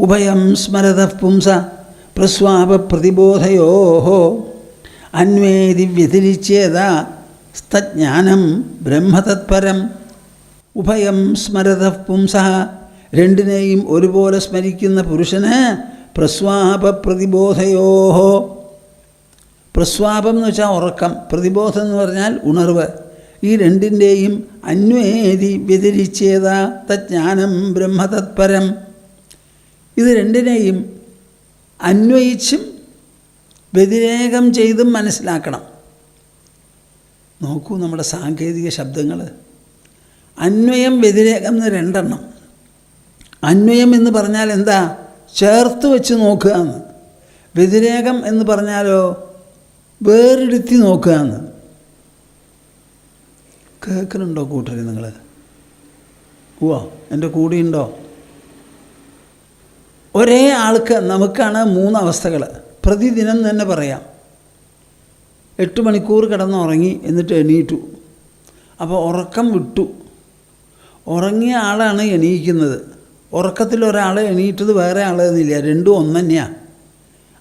ഉഭയം സ്മരതഃ പുംസ പ്രസ്വാപപ്രതിബോധയോഃ അന്വേതി വ്യതിരിച്യേത സ്തജ്ഞാനം ബ്രഹ്മതത്പരം. ഉഭയം സ്മരതഃ പുംസഃ, രണ്ടിനെയും ഒരുപോലെ സ്മരിക്കുന്ന പുരുഷന് പ്രസ്വാപപ്രതിബോധയോഃ. പ്രസ്വാപം എന്ന് വെച്ചാൽ ഉറക്കം, പ്രതിബോധം എന്ന് പറഞ്ഞാൽ ഉണർവ്. ഈ രണ്ടിൻ്റെയും അന്വേതി വ്യതിരിച്യേത തജ്ഞാനം ബ്രഹ്മതത്പരം. ഇത് രണ്ടിനെയും അന്വയിച്ചും വ്യതിരേകം ചെയ്തും മനസ്സിലാക്കണം. നോക്കൂ നമ്മുടെ സാങ്കേതിക ശബ്ദങ്ങൾ. അന്വയം വ്യതിരേകം എന്ന് രണ്ടെണ്ണം. അന്വയം എന്ന് പറഞ്ഞാൽ എന്താ? ചേർത്ത് വെച്ച് നോക്കുക എന്ന്. വ്യതിരേകം എന്ന് പറഞ്ഞാലോ വേറിടുത്തി നോക്കുക എന്ന്. കേൾക്കുന്നുണ്ടോ കൂട്ടരെ നിങ്ങൾ? ഓ എൻ്റെ കൂടെയുണ്ടോ? ഒരേ ആൾക്ക് നമുക്കാണ് 3 അവസ്ഥകൾ. പ്രതിദിനം തന്നെ പറയാം. 8 മണിക്കൂർ കിടന്നുറങ്ങി, എന്നിട്ട് എണീറ്റു. അപ്പോൾ ഉറക്കം വിട്ടു. ഉറങ്ങിയ ആളാണ് എണീക്കുന്നത്. ഉറക്കത്തിലൊരാൾ എണീറ്റത് വേറെ ആളെന്നില്ല, രണ്ടും ഒന്ന് തന്നെയാണ്.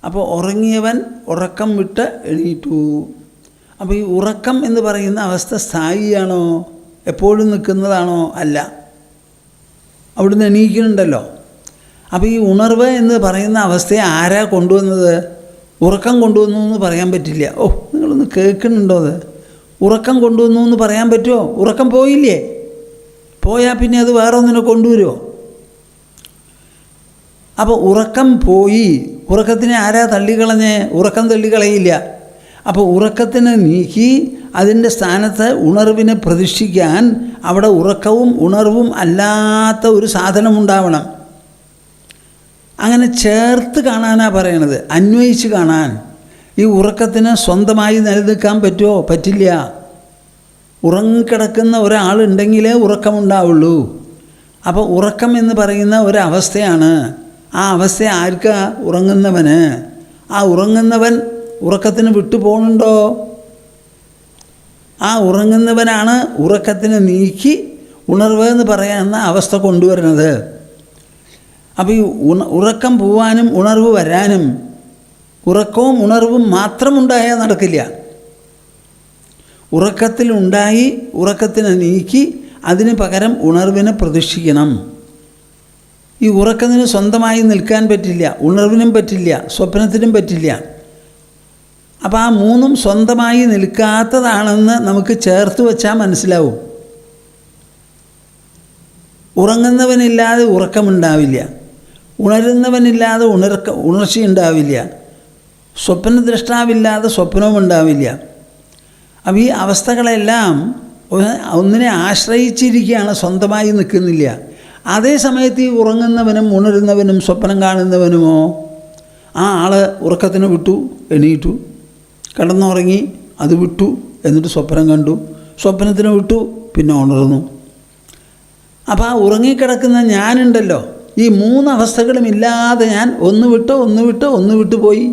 അപ്പോൾ ഉറങ്ങിയവൻ ഉറക്കം വിട്ട് എണീറ്റു. അപ്പോൾ ഈ ഉറക്കം എന്ന് പറയുന്ന അവസ്ഥ സ്ഥായിയാണോ? എപ്പോഴും നിൽക്കുന്നതാണോ? അല്ല, അവിടുന്ന് എണീക്കുന്നുണ്ടല്ലോ. അപ്പോൾ ഈ ഉണർവ് എന്ന് പറയുന്ന അവസ്ഥയെ ആരാ കൊണ്ടുവന്നത്? ഉറക്കം കൊണ്ടുവന്നു എന്ന് പറയാൻ പറ്റില്ല. ഓ, നിങ്ങളൊന്ന് കേൾക്കുന്നുണ്ടോ? അത് ഉറക്കം കൊണ്ടുവന്നു എന്ന് പറയാൻ പറ്റുമോ? ഉറക്കം പോയില്ലേ? പോയാൽ പിന്നെ അത് വേറെ ഒന്നിനെ കൊണ്ടുവരുമോ? അപ്പോൾ ഉറക്കം പോയി. ഉറക്കത്തിനെ ആരാ തള്ളിക്കളഞ്ഞേ? ഉറക്കം തള്ളിക്കളയില്ല. അപ്പോൾ ഉറക്കത്തിനെ നീക്കി അതിൻ്റെ സ്ഥാനത്ത് ഉണർവിനെ പ്രതിഷ്ഠിക്കാൻ അവിടെ ഉറക്കവും ഉണർവും അല്ലാത്ത ഒരു സാധനമുണ്ടാവണം. അങ്ങനെ ചേർത്ത് കാണാനാണ് പറയണത്, അന്വയിച്ച് കാണാൻ. ഈ ഉറക്കത്തിന് സ്വന്തമായി നിലനിൽക്കാൻ പറ്റുമോ? പറ്റില്ല. ഉറങ്ങിക്കിടക്കുന്ന ഒരാളുണ്ടെങ്കിലേ ഉറക്കമുണ്ടാവുള്ളൂ. അപ്പോൾ ഉറക്കം എന്ന് പറയുന്ന ഒരവസ്ഥയാണ്. ആ അവസ്ഥ ആർക്കാ? ഉറങ്ങുന്നവന്. ആ ഉറങ്ങുന്നവൻ ഉറക്കത്തിന് വിട്ടു പോകുന്നുണ്ടോ? ആ ഉറങ്ങുന്നവനാണ് ഉറക്കത്തിന് നീക്കി ഉണർവ് എന്ന് പറയുന്ന അവസ്ഥ കൊണ്ടുവരുന്നത്. അപ്പോൾ ഈ ഉറക്കം പോവാനും ഉണർവ് വരാനും ഉറക്കവും ഉണർവും മാത്രമുണ്ടായാൽ നടക്കില്ല. ഉറക്കത്തിലുണ്ടായി ഉറക്കത്തിനെ നീക്കി അതിന് പകരം ഉണർവിനെ പ്രതിഷ്ഠിക്കണം. ഈ ഉറക്കത്തിന് സ്വന്തമായി നിൽക്കാൻ പറ്റില്ല, ഉണർവിനും പറ്റില്ല, സ്വപ്നത്തിനും പറ്റില്ല. അപ്പോൾ ആ 3ഉം സ്വന്തമായി നിൽക്കാത്തതാണെന്ന് നമുക്ക് ചേർത്ത് വച്ചാൽ മനസ്സിലാവും. ഉറങ്ങുന്നവനില്ലാതെ ഉറക്കമുണ്ടാവില്ല, ഉണരുന്നവനില്ലാതെ ഉണർച്ചയുണ്ടാവില്ല, സ്വപ്നദ്രഷ്ടാവില്ലാതെ സ്വപ്നവും ഉണ്ടാവില്ല. അപ്പോൾ ഈ അവസ്ഥകളെല്ലാം ഒന്നിനെ ആശ്രയിച്ചിരിക്കുകയാണ്, സ്വന്തമായി നിൽക്കുന്നില്ല. അതേ സമയത്ത് ഈ ഉറങ്ങുന്നവനും ഉണരുന്നവനും സ്വപ്നം കാണുന്നവനുമോ, ആ ആൾ ഉറക്കത്തിന് വിട്ടു, എണീറ്റു, കിടന്നുറങ്ങി, അത് വിട്ടു, എന്നിട്ട് സ്വപ്നം കണ്ടു, സ്വപ്നത്തിന് വിട്ടു, പിന്നെ ഉണർന്നു. അപ്പോൾ ആ ഉറങ്ങിക്കിടക്കുന്ന ഞാനുണ്ടല്ലോ, ഈ 3 അവസ്ഥകളും ഇല്ലാതെ ഞാൻ ഒന്ന് വിട്ട് പോയി.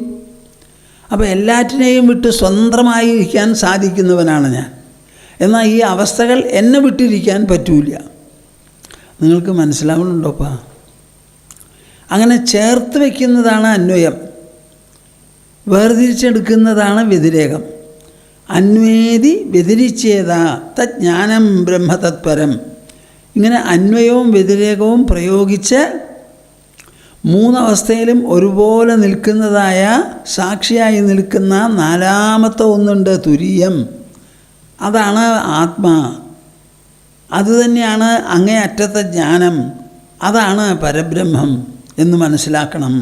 അപ്പോൾ എല്ലാറ്റിനെയും വിട്ട് സ്വതന്ത്രമായി ഇരിക്കാൻ സാധിക്കുന്നവനാണ് ഞാൻ. എന്നാൽ ഈ അവസ്ഥകൾ എന്നെ വിട്ടിരിക്കാൻ പറ്റൂല. നിങ്ങൾക്ക് മനസ്സിലാവുന്നുണ്ടോപ്പാ? അങ്ങനെ ചേർത്ത് വയ്ക്കുന്നതാണ് അന്വയം, വേർതിരിച്ചെടുക്കുന്നതാണ് വ്യതിരേകം. അന്വേതി വ്യതിരിച്യേത തജ്ഞാനം ബ്രഹ്മതത്പരം. ഇങ്ങനെ അന്വയവും വ്യതിരേകവും പ്രയോഗിച്ച് 3 അവസ്ഥയിലും ഒരുപോലെ നിൽക്കുന്നതായ, സാക്ഷിയായി നിൽക്കുന്ന 4ാമത്തെ ഒന്നുണ്ട്, തുരീയം. അതാണ് ആത്മാ. അതുതന്നെയാണ് അങ്ങേയറ്റത്തെ ജ്ഞാനം. അതാണ് പരബ്രഹ്മം എന്ന് മനസ്സിലാക്കണം.